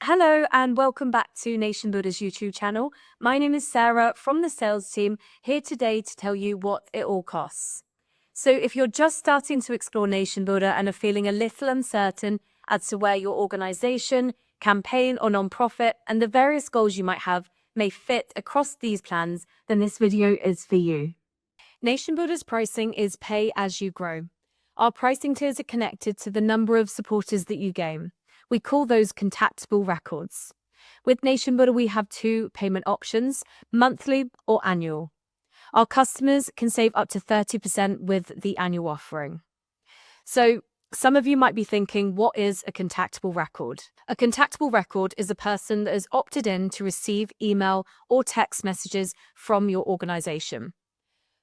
Hello and welcome back to NationBuilder's YouTube channel. My name is Sarah from the sales team, here today to tell you what it all costs. So if you're just starting to explore NationBuilder and are feeling a little uncertain as to where your organization, campaign or nonprofit and the various goals you might have may fit across these plans, then this video is for you. NationBuilder's pricing is pay as you grow. Our pricing tiers are connected to the number of supporters that you gain. We call those contactable records. With NationBuilder, we have two payment options, monthly or annual. Our customers can save up to 30% with the annual offering. So some of you might be thinking, what is a contactable record? A contactable record is a person that has opted in to receive email or text messages from your organization.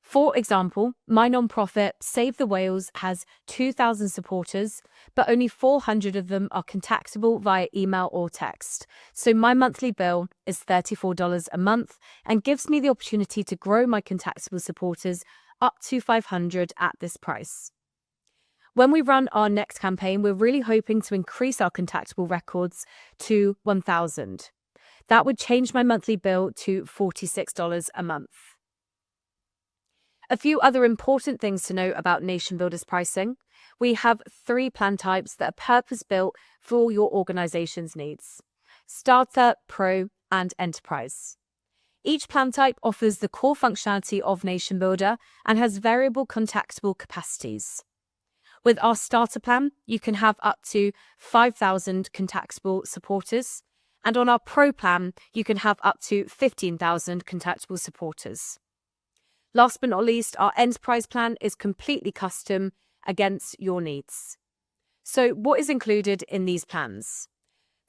For example, my nonprofit, Save the Whales, has 2,000 supporters, but only 400 of them are contactable via email or text. So my monthly bill is $34 a month and gives me the opportunity to grow my contactable supporters up to 500 at this price. When we run our next campaign, we're really hoping to increase our contactable records to 1,000. That would change my monthly bill to $46 a month. A few other important things to know about NationBuilder's pricing. We have 3 plan types that are purpose-built for your organization's needs: Starter, Pro, and Enterprise. Each plan type offers the core functionality of NationBuilder and has variable contactable capacities. With our Starter plan, you can have up to 5,000 contactable supporters, and on our Pro plan, you can have up to 15,000 contactable supporters. Last but not least, our Enterprise plan is completely custom against your needs. So what is included in these plans?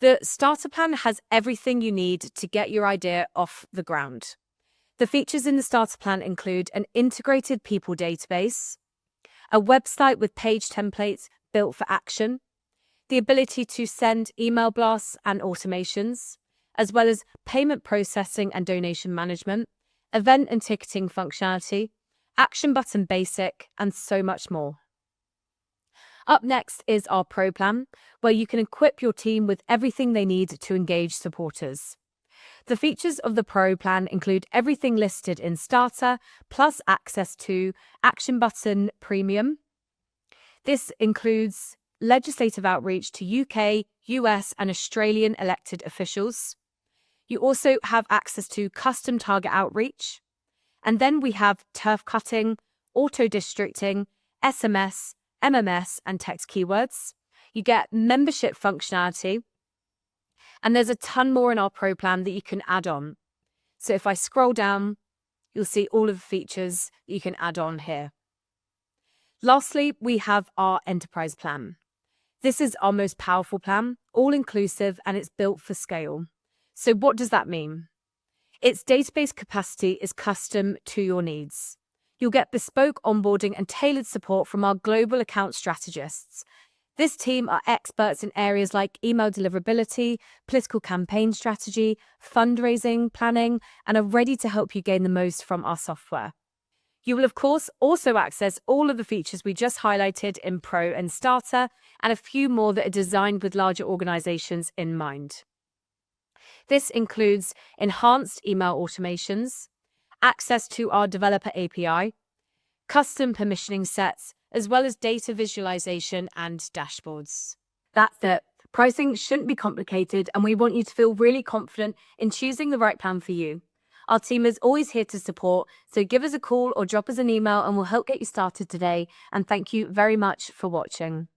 The Starter plan has everything you need to get your idea off the ground. The features in the Starter plan include an integrated people database, a website with page templates built for action, the ability to send email blasts and automations, as well as payment processing and donation management, event and ticketing functionality, action button basic, and so much more. Up next is our Pro plan, where you can equip your team with everything they need to engage supporters. The features of the Pro plan include everything listed in Starter, plus access to Action Button Premium. This includes legislative outreach to UK, US, and Australian elected officials. You also have access to custom target outreach. And then we have turf cutting, auto-districting, SMS, MMS, and text keywords. You get membership functionality. And there's a ton more in our Pro plan that you can add on. So if I scroll down, you'll see all of the features that you can add on here. Lastly, we have our Enterprise plan. This is our most powerful plan, all-inclusive, and it's built for scale. So what does that mean? Its database capacity is custom to your needs. You'll get bespoke onboarding and tailored support from our global account strategists. This team are experts in areas like email deliverability, political campaign strategy, fundraising, planning, and are ready to help you gain the most from our software. You will, of course, also access all of the features we just highlighted in Pro and Starter, and a few more that are designed with larger organizations in mind. This includes enhanced email automations, access to our developer API, custom permissioning sets, as well as data visualization and dashboards. That's it. Pricing shouldn't be complicated, and we want you to feel really confident in choosing the right plan for you. Our team is always here to support, so give us a call or drop us an email and we'll help get you started today. And thank you very much for watching.